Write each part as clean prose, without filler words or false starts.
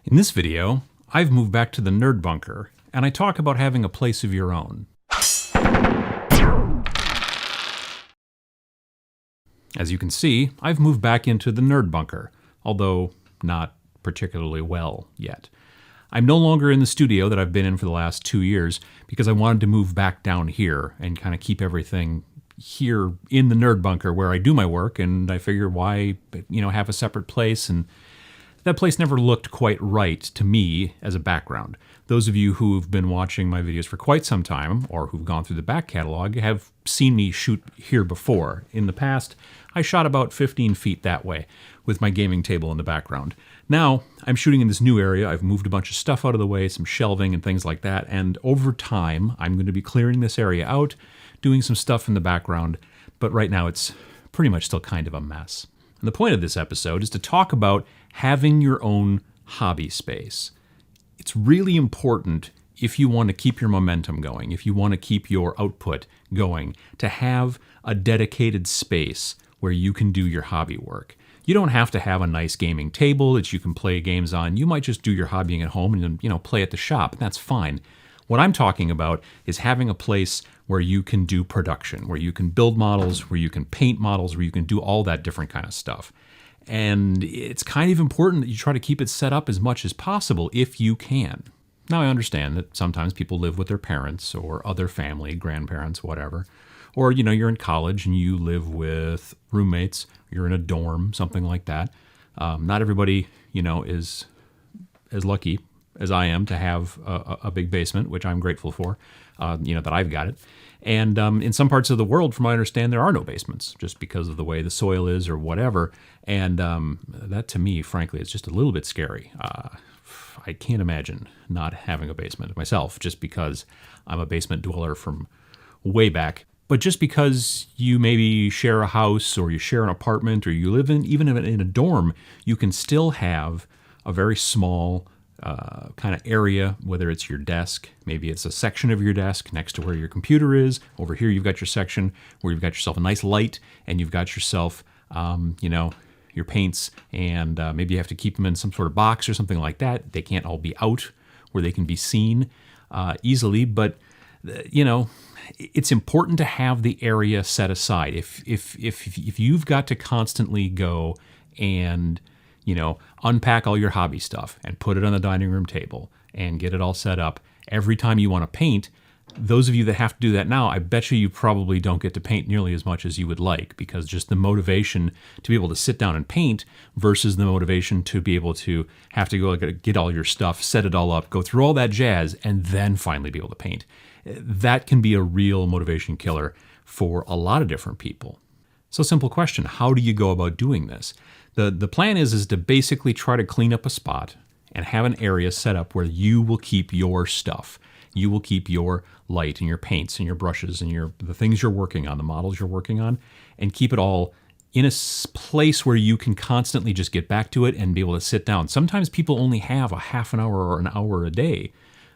In this video, I've moved back to the Nerd Bunker, and I talk about having a place of your own. As you can see, I've moved back into the Nerd Bunker, although not particularly well yet. I'm no longer in the studio that I've been in for the last 2 years because I wanted to move back down here and kind of keep everything here in the Nerd Bunker where I do my work, and I figure why, have a separate place, and that place never looked quite right to me as a background. Those of you who've been watching my videos for quite some time, or who've gone through the back catalog, have seen me shoot here before. In the past, I shot about 15 feet that way, with my gaming table in the background. Now, I'm shooting in this new area. I've moved a bunch of stuff out of the way, some shelving and things like that, and over time, I'm going to be clearing this area out, doing some stuff in the background, but right now it's pretty much still kind of a mess. And the point of this episode is to talk about having your own hobby space. It's really important if you want to keep your momentum going, if you want to keep your output going, to have a dedicated space where you can do your hobby work. You don't have to have a nice gaming table that you can play games on. You might just do your hobbying at home and play at the shop, and that's fine. What I'm talking about is having a place where you can do production, where you can build models, where you can paint models, where you can do all that different kind of stuff. And it's kind of important that you try to keep it set up as much as possible if you can. Now, I understand that sometimes people live with their parents or other family, grandparents, whatever. Or, you're in college and you live with roommates, you're in a dorm, something like that. Not everybody, is as lucky as I am to have a big basement, which I'm grateful for, that I've got it. And in some parts of the world, from what I understand, there are no basements just because of the way the soil is or whatever. And that, to me, frankly, is just a little bit scary. I can't imagine not having a basement myself, just because I'm a basement dweller from way back. But just because you maybe share a house or you share an apartment or you live even in a dorm, you can still have a very small kind of area, whether it's your desk, maybe it's a section of your desk next to where your computer is. Over here, you've got your section where you've got yourself a nice light and you've got yourself, your paints, and maybe you have to keep them in some sort of box or something like that. They can't all be out where they can be seen easily, but, it's important to have the area set aside. If you've got to constantly go and unpack all your hobby stuff and put it on the dining room table and get it all set up every time you want to paint, those of you that have to do that now, I bet you probably don't get to paint nearly as much as you would like, because just the motivation to be able to sit down and paint versus the motivation to be able to have to go get all your stuff, set it all up, go through all that jazz, and then finally be able to paint. That can be a real motivation killer for a lot of different people. So, simple question, how do you go about doing this? The plan is to basically try to clean up a spot and have an area set up where you will keep your stuff. You will keep your light and your paints and your brushes and the things you're working on, the models you're working on, and keep it all in a place where you can constantly just get back to it and be able to sit down. Sometimes people only have a half an hour or an hour a day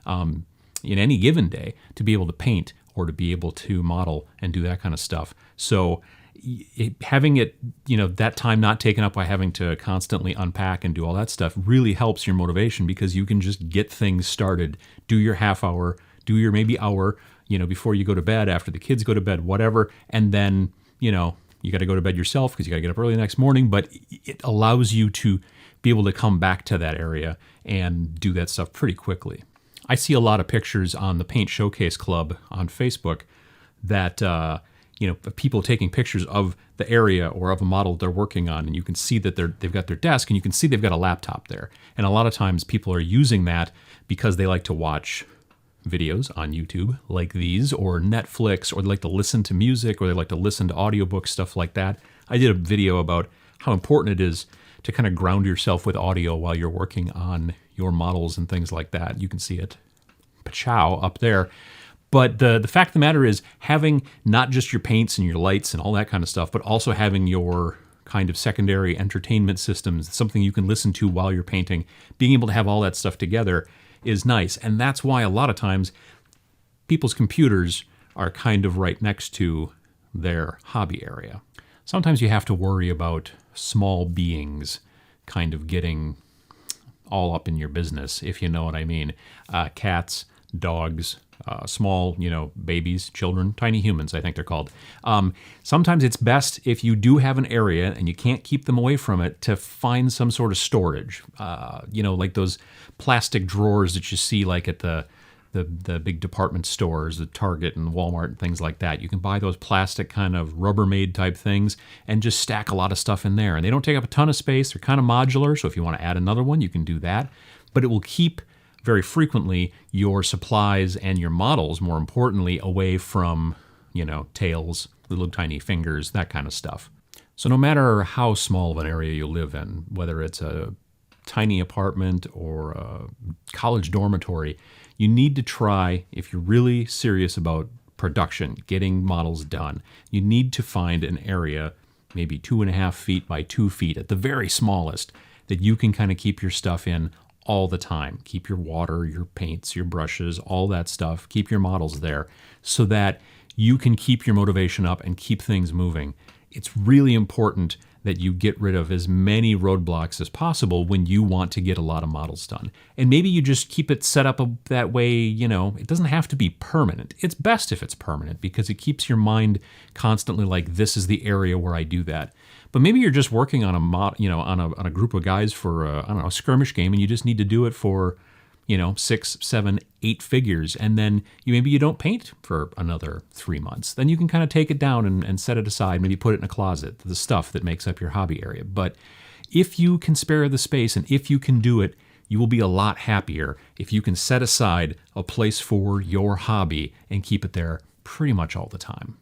in any given day to be able to paint or to be able to model and do that kind of stuff. So having it, that time not taken up by having to constantly unpack and do all that stuff really helps your motivation, because you can just get things started, do your half hour, do your maybe hour, before you go to bed, after the kids go to bed, whatever. And then, you got to go to bed yourself because you got to get up early the next morning, but it allows you to be able to come back to that area and do that stuff pretty quickly. I see a lot of pictures on the Paint Showcase Club on Facebook that, people taking pictures of the area or of a model they're working on, and you can see that they've got their desk, and you can see they've got a laptop there. And a lot of times people are using that because they like to watch videos on YouTube like these, or Netflix, or they like to listen to music, or they like to listen to audiobooks, stuff like that. I did a video about how important it is to kind of ground yourself with audio while you're working on your models and things like that. You can see it, pachow, up there. But the fact of the matter is, having not just your paints and your lights and all that kind of stuff, but also having your kind of secondary entertainment systems, something you can listen to while you're painting, being able to have all that stuff together is nice. And that's why a lot of times people's computers are kind of right next to their hobby area. Sometimes you have to worry about small beings kind of getting all up in your business, if you know what I mean. Cats, dogs, small, babies, children, tiny humans, I think they're called. Sometimes it's best if you do have an area and you can't keep them away from it to find some sort of storage. Like those plastic drawers that you see like at the big department stores, the Target and Walmart and things like that. You can buy those plastic kind of Rubbermaid type things and just stack a lot of stuff in there. And they don't take up a ton of space. They're kind of modular, so if you want to add another one, you can do that. But it will keep very frequently your supplies and your models, more importantly, away from, tails, little tiny fingers, that kind of stuff. So no matter how small of an area you live in, whether it's a tiny apartment or a college dormitory, you need to try, if you're really serious about production, getting models done, you need to find an area, maybe 2.5 feet by 2 feet at the very smallest, that you can kind of keep your stuff in all the time. Keep your water, your paints, your brushes, all that stuff. Keep your models there so that you can keep your motivation up and keep things moving. It's really important that you get rid of as many roadblocks as possible when you want to get a lot of models done. And maybe you just keep it set up that way, it doesn't have to be permanent. It's best if it's permanent because it keeps your mind constantly like, this is the area where I do that. But maybe you're just working on on a group of guys for a skirmish game, and you just need to do it for 6, 7, 8 figures, and then maybe you don't paint for another 3 months. Then you can kind of take it down and set it aside, maybe put it in a closet, the stuff that makes up your hobby area. But if you can spare the space and if you can do it, you will be a lot happier if you can set aside a place for your hobby and keep it there pretty much all the time.